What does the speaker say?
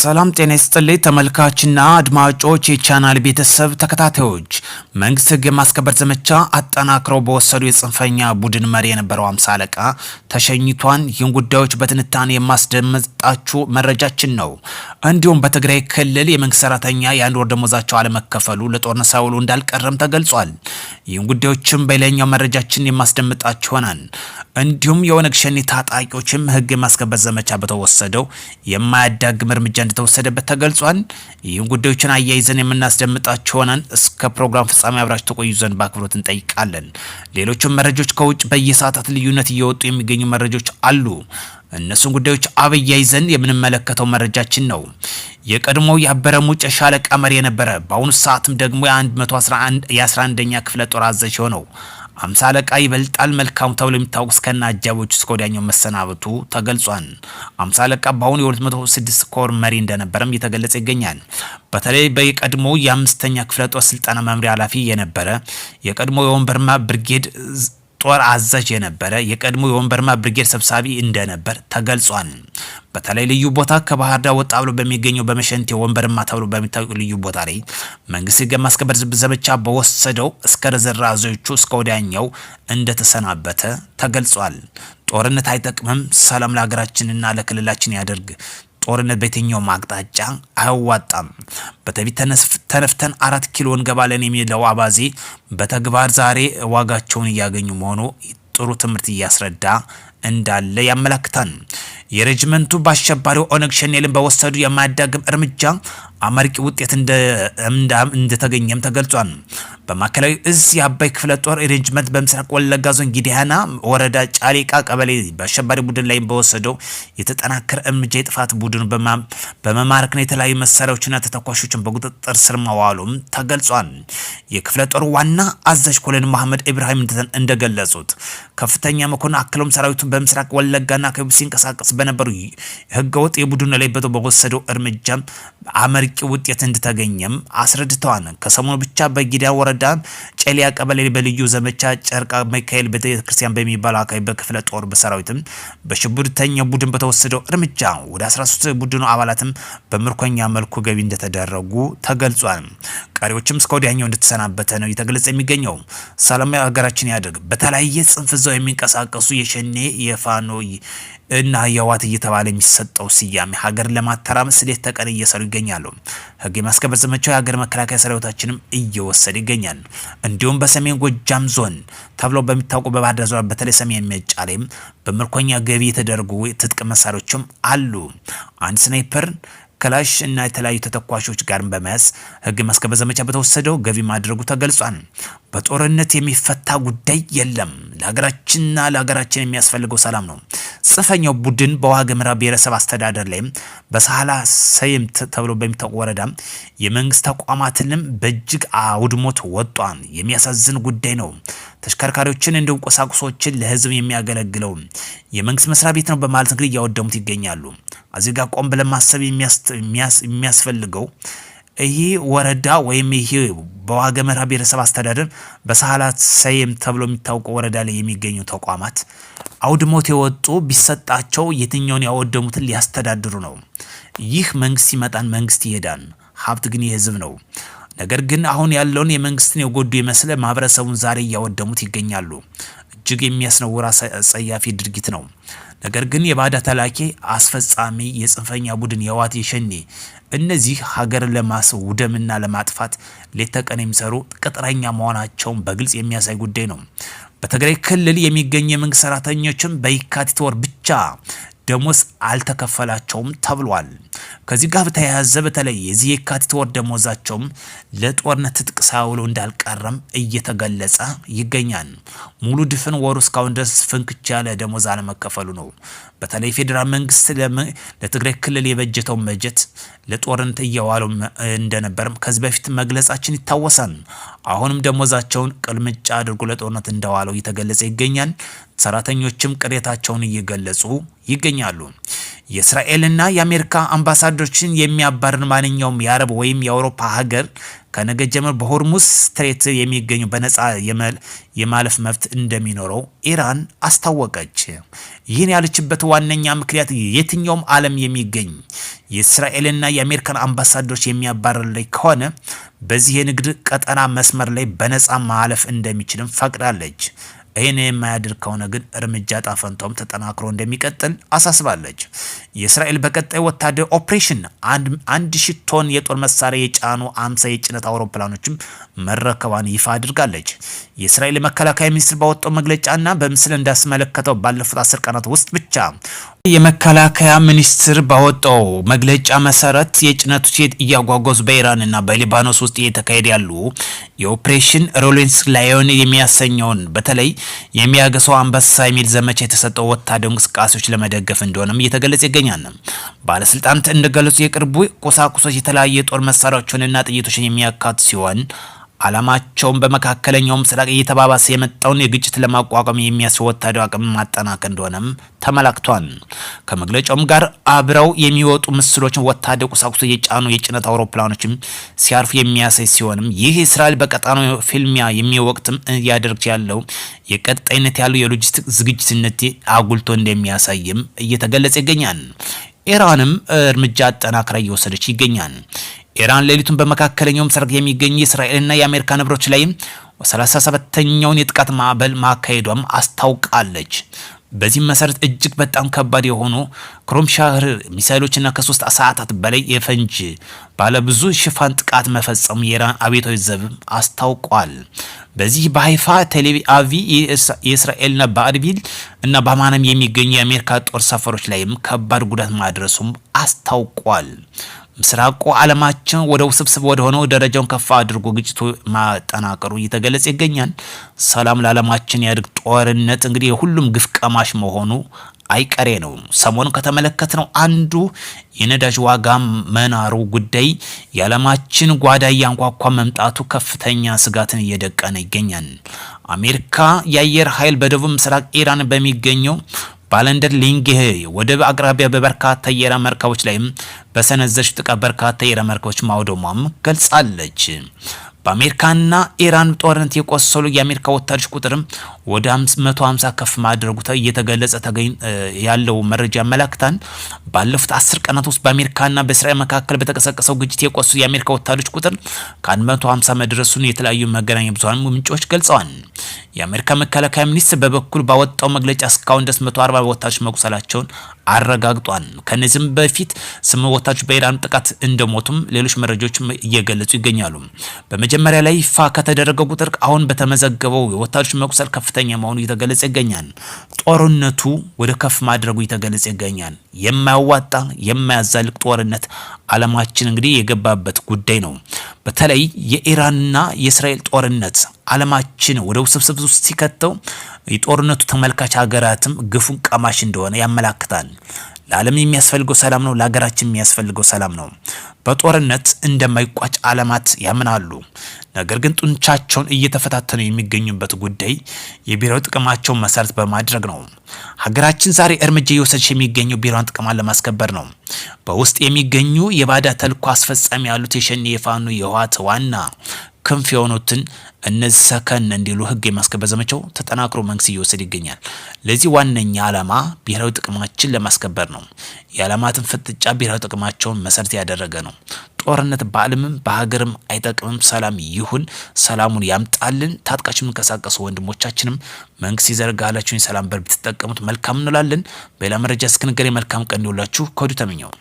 ሰላም ጤና ይስጥልኝ ተመልካችና አድማጮች የቻናል ቤተሰብ ተከታታዮች መንግስት ህግ የማስከበር ዘመቻ አጠናክረው በወሰዱ የጽንፈኛ ቡድን መሪ የነበረው 50 አለቃ ተሸኝቷን ይህን ጉዳዮች በትንታኔ የማስደምጣችሁ መረጃችን ነው። እንዲሁም በትግራይ ክልል የመንግስት ሰራተኛ የአንድ ወር ደሞዛቸው አለመከፈሉ ለጦርነት ሳይውሉ እንዳልቀረም ተገልጿል። ይህን ጉዳዮችም በሌላኛው መረጃችን የማስደምጣችሁ ይሆናል። እንዲሁም የኦነግ ሸኔ ታጣቂዎችም ህግ የማስከበር ዘመቻ በተወሰደው የማያዳግም እርምጃ እንደተወሰደበት ተገልጿል። ይህን ጉዳዮችን አያይዘን የምናስደምጣችሁ ሆነን እስከ ፕሮግራም ፍጻሜ አብራችሁ ተቆዩ ዘንድ በአክብሮት እንጠይቃለን። ሌሎችም መረጃዎች ከውጭ በየሰዓታት ልዩነት እየወጡ የሚገኙ መረጃዎች አሉ። እነሱን ጉዳዮች አብያይዘን የምንመለከተው መረጃችን ነው። የቀድሞው የአበረ ሙጬ ሻለቃ መሪ የነበረ በአሁኑ ሰዓትም ደግሞ የ11ኛ ክፍለ ጦር አዛዥ ሆነው 50 አለቃ ይበልጣል መልካሙ ተብሎ የሚታወቅ እስከና አጃቦቹ እስከ ወዲያኛው መሰናበቱ ተገልጿል። 50 አለቃ በአሁኑ የ206 ኮር መሪ እንደነበረም እየተገለጸ ይገኛል። በተለይ በቀድሞ የ5ኛ ክፍለ ጦር ስልጠና መምሪያ ኃላፊ የነበረ የቀድሞ የወንበርማ ብርጌድ ጦር አዛዥ የነበረ የቀድሞ የወንበርማ ብርጌድ ሰብሳቢ እንደነበር ተገልጿል። በተለይ ልዩ ቦታ ከባህር ዳር ወጣ ብሎ በሚገኘው በመሸንቴ ወንበርማ ተብሎ በሚታወቅ ልዩ ቦታ ላይ መንግስት ህግ የማስከበር ዘመቻ በወሰደው እስከ ርዝራዦቹ እስከ ወዲያኛው እንደተሰናበተ ተገልጿል። ጦርነት አይጠቅምም፣ ሰላም ለሀገራችንና ለክልላችን ያደርግ። ጦርነት በየትኛውም አቅጣጫ አያዋጣም። በትዕቢት ተነፍተን 4 ኪሎ እንገባለን የሚለው አባዜ በተግባር ዛሬ ዋጋቸውን እያገኙ መሆኑ ጥሩ ትምህርት እያስረዳ እንዳለ ያመለክታል። የሬጅመንቱ በአሸባሪው ኦነግ ሸኔልን በወሰዱ የማያዳግም እርምጃ አመርቂ ውጤት እንደተገኘም ተገልጿል። በማዕከላዊ እዝ የአባይ ክፍለ ጦር ሬጅመንት በምስራቅ ወለጋ ዞን ጊዲሃና ወረዳ ጫሌቃ ቀበሌ በአሸባሪ ቡድን ላይ በወሰደው የተጠናከረ እርምጃ የጥፋት ቡድኑ በመማረክና የተለያዩ መሳሪያዎችና ተተኳሾችን በቁጥጥር ስር ማዋሉም ተገልጿል። የክፍለ ጦር ዋና አዛዥ ኮሎኔል መሐመድ ኢብራሂም እንደገለጹት ከፍተኛ መኮንን አክለውም ሰራዊቱን በምስራቅ ወለጋና ከቡ ሲንቀሳቀስ በነበሩ ህገወጥ የቡድኑ ላይ በወሰደው እርምጃ አመርቂ ውጤት እንደተገኘም አስረድተዋል። ከሰሞኑ ብቻ በጊዳ ወረዳ ጨሊያ ቀበሌ በልዩ ዘመቻ ጨርቃ ሚካኤል ቤተክርስቲያን በሚባል አካባቢ በክፍለ ጦር በሰራዊትም በሽብርተኛ ቡድን በተወሰደው እርምጃ ወደ 13 ቡድኑ አባላትም በምርኮኛ መልኩ ገቢ እንደተደረጉ ተገልጿል። ቀሪዎችም እስከ ወዲያኛው እንደተሰናበተ ነው የተገለጸ የሚገኘው። ሰላም ሀገራችን ያድርግ። በተለያየ ጽንፍ ዘው የሚንቀሳቀሱ የሸኔ የፋኖ እና የዋት እየተባለ የሚሰጠው ስያሜ ሀገር ለማተራመስ ሌት ተቀን እየሰሩ ይገኛሉ። ህግ የማስከበር ዘመቻው የሀገር መከላከያ ሰራዊታችንም እየወሰደ ይገኛል። እንዲሁም በሰሜን ጎጃም ዞን ተብሎ በሚታወቁ በባህር ዳር ዞን በተለይ ሰሜን ሜጫ ላይ በምርኮኛ ገቢ የተደረጉ ትጥቅ መሳሪያዎችም አሉ። አንድ ስናይፐር ክላሽ እና የተለያዩ ተተኳሾች ጋር በመያዝ ህግ ማስከበር ዘመቻ በተወሰደው ገቢ ማድረጉ ተገልጿል። በጦርነት የሚፈታ ጉዳይ የለም። ለሀገራችን የሚያስፈልገው ሰላም ነው። ጽንፈኛው ቡድን በዋግምራ ብሔረሰብ አስተዳደር ላይ በሳህላ ሰይምት ተብሎ በሚታወቅ ወረዳ የመንግስት ተቋማትንም በእጅግ አውድሞት ወጧል። የሚያሳዝን ጉዳይ ነው። ተሽከርካሪዎችን እንዲሁም ቁሳቁሶችን ለህዝብ የሚያገለግለው የመንግስት መስሪያ ቤት ነው በማለት እንግዲህ እያወደሙት ይገኛሉ። እዚህ ጋር ቆም ብለን ማሰብ የሚያስፈልገው ይሄ ወረዳ ወይም ይሄ በዋግምራ ብሔረሰብ አስተዳደር በሳህላ ሰይምት ተብሎ የሚታወቀው ወረዳ ላይ የሚገኙ ተቋማት አውድሞት የወጡ ቢሰጣቸው የትኛውን ያወደሙትን ሊያስተዳድሩ ነው። ይህ መንግስት ይመጣን መንግስት ይሄዳል። ሀብት ግን የህዝብ ነው። ነገር ግን አሁን ያለውን የመንግስትን የጎዱ የመስለ ማህበረሰቡን ዛሬ እያወደሙት ይገኛሉ። እጅግ የሚያስነውር ጸያፊ ድርጊት ነው። ነገር ግን የባዳ ተላኪ አስፈጻሚ የጽንፈኛ ቡድን የዋት የሸኔ እነዚህ ሀገርን ለማስውደምና ለማጥፋት ሌት ተቀን የሚሰሩ ቅጥረኛ መሆናቸውን በግልጽ የሚያሳይ ጉዳይ ነው። በትግራይ ክልል የሚገኙ የመንግስት ሰራተኞችም በየካቲት ወር ብቻ ደሞዝ አልተከፈላቸውም ተብሏል። ከዚህ ጋር በተያያዘ በተለይ የዚህ የካቲት ወር ደሞዛቸውም ለጦርነት ትጥቅ ሳይውሉ እንዳልቀረም እየተገለጸ ይገኛል። ሙሉ ድፍን ወሩ እስካሁን ድረስ ፍንክች ያለ ደሞዝ አለመከፈሉ ነው። በተለይ ፌዴራል መንግስት ለትግራይ ክልል የበጀተው በጀት ለጦርነት እያዋለው እንደነበርም ከዚህ በፊት መግለጻችን ይታወሳል። አሁንም ደሞዛቸውን ቅልምጫ አድርጎ ለጦርነት እንደዋለው እየተገለጸ ይገኛል። ሰራተኞችም ቅሬታቸውን እየገለጹ ይገኛሉ። የእስራኤልና የአሜሪካ አምባሳደሮችን የሚያባርር ማንኛውም የአረብ ወይም የአውሮፓ ሀገር ከነገ ጀምሮ በሆርሙዝ ስትሬት የሚገኙ በነፃ የማለፍ መብት እንደሚኖረው ኢራን አስታወቀች። ይህን ያለችበት ዋነኛ ምክንያት የትኛውም ዓለም የሚገኝ የእስራኤልና የአሜሪካን አምባሳደሮች የሚያባርር ላይ ከሆነ በዚህ የንግድ ቀጠና መስመር ላይ በነፃ ማለፍ እንደሚችልም ፈቅዳለች። ይህን የማያደርግ ከሆነ ግን እርምጃ ጣፈንታውም ተጠናክሮ እንደሚቀጥል አሳስባለች። የእስራኤል በቀጣይ ወታደር ኦፕሬሽን 1000 ቶን የጦር መሳሪያ የጫኑ 50 የጭነት አውሮፕላኖችም መረከቧን ይፋ አድርጋለች። የእስራኤል መከላከያ ሚኒስትር ባወጣው መግለጫና በምስል እንዳስመለከተው ባለፉት 10 ቀናት ውስጥ ብቻ የመከላከያ ሚኒስትር ባወጣው መግለጫ መሰረት የጭነቶች እያጓጓዙ በኢራንና በሊባኖስ ውስጥ እየተካሄደ ያሉ የኦፕሬሽን ሮሌንስ ላዮን የሚያሰኘውን በተለይ የሚያገሰው አንበሳ የሚል ዘመቻ የተሰጠው ወታደር እንቅስቃሴዎች ለመደገፍ እንደሆነም እየተገለጸ ይገኛል። ባለስልጣናት እንደገለጹ የቅርቡ ቁሳቁሶች የተለያዩ የጦር መሳሪያዎችንና ጥይቶችን የሚያካትቱ ሲሆን ዓላማቸውን በመካከለኛው ምስራቅ እየተባባሰ የመጣውን የግጭት ለማቋቋም የሚያስችል ወታደራዊ አቅም ማጠናከር እንደሆነም ተመላክቷል። ከመግለጫውም ጋር አብረው የሚወጡ ምስሎችን ወታደራዊ ቁሳቁሶች የጫኑ የጭነት አውሮፕላኖችም ሲያርፉ የሚያሳይ ሲሆንም ይህ እስራኤል በቀጣናው ፊልሚያ የሚወቅትም እያደረገች ያለው የቀጣይነት ያለው የሎጂስቲክ ዝግጅትነት አጉልቶ እንደሚያሳይም እየተገለጸ ይገኛል። ኢራንም እርምጃ አጠናክራ እየወሰደች ይገኛል። ኢራን ሌሊቱን በመካከለኛው ምስራቅ የሚገኙ የእስራኤልና የአሜሪካ ንብረቶች ላይ 37ኛውን የጥቃት ማዕበል ማካሄዷም አስታውቃለች። በዚህም መሰረት እጅግ በጣም ከባድ የሆኑ ክሮምሻህር ሚሳይሎችና ከ3 ሰዓታት በላይ የፈንጅ ባለብዙ ሽፋን ጥቃት መፈጸሙ የኢራን አብዮታዊ ዘብ አስታውቋል። በዚህ በሃይፋ ቴል አቪቭ የእስራኤልና በአድቢል እና በአማንም የሚገኙ የአሜሪካ ጦር ሰፈሮች ላይም ከባድ ጉዳት ማድረሱም አስታውቋል። ምስራቁ ዓለማችን ወደ ውስብስብ ወደ ሆነው ደረጃውን ከፍ አድርጎ ግጭቱ ማጠናከሩ እየተገለጸ ይገኛል። ሰላም ለዓለማችን ያድርግ። ጦርነት እንግዲህ የሁሉም ግፍ ቀማሽ መሆኑ አይቀሬ ነው። ሰሞኑን ከተመለከትነው አንዱ የነዳጅ ዋጋ መናሩ ጉዳይ የዓለማችን ጓዳ እያንኳኳ መምጣቱ ከፍተኛ ስጋትን እየደቀነ ይገኛል። አሜሪካ የአየር ኃይል በደቡብ ምስራቅ ኢራን በሚገኘው ባለንደር ሊንግ ወደብ አቅራቢያ በበርካታ የኢራን መርከቦች ላይም በሰነዘረች ጥቃት በርካታ የኢራን መርከቦች ማውደሟም ገልጻለች። በአሜሪካና ኢራን ጦርነት የቆሰሉ የአሜሪካ ወታደሮች ቁጥርም ወደ 150 ከፍ ማድረጉ እየተገለጸ ያለው መረጃ ያመለክታል። ባለፉት 10 ቀናት ውስጥ በአሜሪካና በእስራኤል መካከል በተቀሰቀሰው ግጭት የቆሰሉ የአሜሪካ ወታደሮች ቁጥር ከ150 መድረሱን የተለያዩ መገናኛ ብዙሃን ምንጮች ገልጸዋል። የአሜሪካ መከላከያ ሚኒስትር በበኩል ባወጣው መግለጫ እስካሁን ድረስ 140 ወታደሮች መቁሰላቸውን አረጋግጧል። ከነዚህም በፊት 8 ወታደሮች በኢራን ጥቃት እንደሞቱም ሌሎች መረጃዎችም እየገለጹ ይገኛሉ። በመጀመሪያ ላይ ይፋ ከተደረገው ቁጥር አሁን በተመዘገበው የወታደሮች መቁሰል ከፍተኛ መሆኑ እየተገለጸ ይገኛል። ጦርነቱ ወደ ከፍ ማድረጉ እየተገለጸ ይገኛል። የማያዋጣ የማያዛልቅ ጦርነት ዓለማችን እንግዲህ የገባበት ጉዳይ ነው። በተለይ የኢራንና የእስራኤል ጦርነት ዓለማችን ወደ ውስብስብ ውስጥ ሲከተው የጦርነቱ ተመልካች ሀገራትም ግፉን ቀማሽ እንደሆነ ያመላክታል። ለዓለም የሚያስፈልገው ሰላም ነው። ለሀገራችን የሚያስፈልገው ሰላም ነው። በጦርነት እንደማይቋጭ ዓለማት ያምናሉ። ነገር ግን ጡንቻቸውን እየተፈታተኑ የሚገኙበት ጉዳይ የብሔራዊ ጥቅማቸውን መሰረት በማድረግ ነው። ሀገራችን ዛሬ እርምጃ እየወሰደች የሚገኘው ብሔራዊ ጥቅሟን ለማስከበር ነው። በውስጥ የሚገኙ የባዳ ተልዕኮ አስፈጻሚ ያሉት የሸኔ የፋኖ የህወሓት ዋና ክንፍ የሆኑትን እነዚህ ሰከን እንዲሉ ህግ የማስከበር ዘመቻው ተጠናክሮ መንግስት እየወሰደ ይገኛል። ለዚህ ዋነኛ ዓላማ ብሔራዊ ጥቅማችን ለማስከበር ነው። የዓለማትን ፍጥጫ ብሔራዊ ጥቅማቸውን መሰረት ያደረገ ነው። ጦርነት በዓለምም በሀገርም አይጠቅምም። ሰላም ይሁን፣ ሰላሙን ያምጣልን። ታጥቃችሁ የሚንቀሳቀሱ ወንድሞቻችንም መንግስት ይዘርጋላችሁን የሰላም በር ብትጠቀሙት መልካም እንላለን። በሌላ መረጃ እስክንገናኝ መልካም ቀን ይውላችሁ። ከወዲሁ ተመኘው።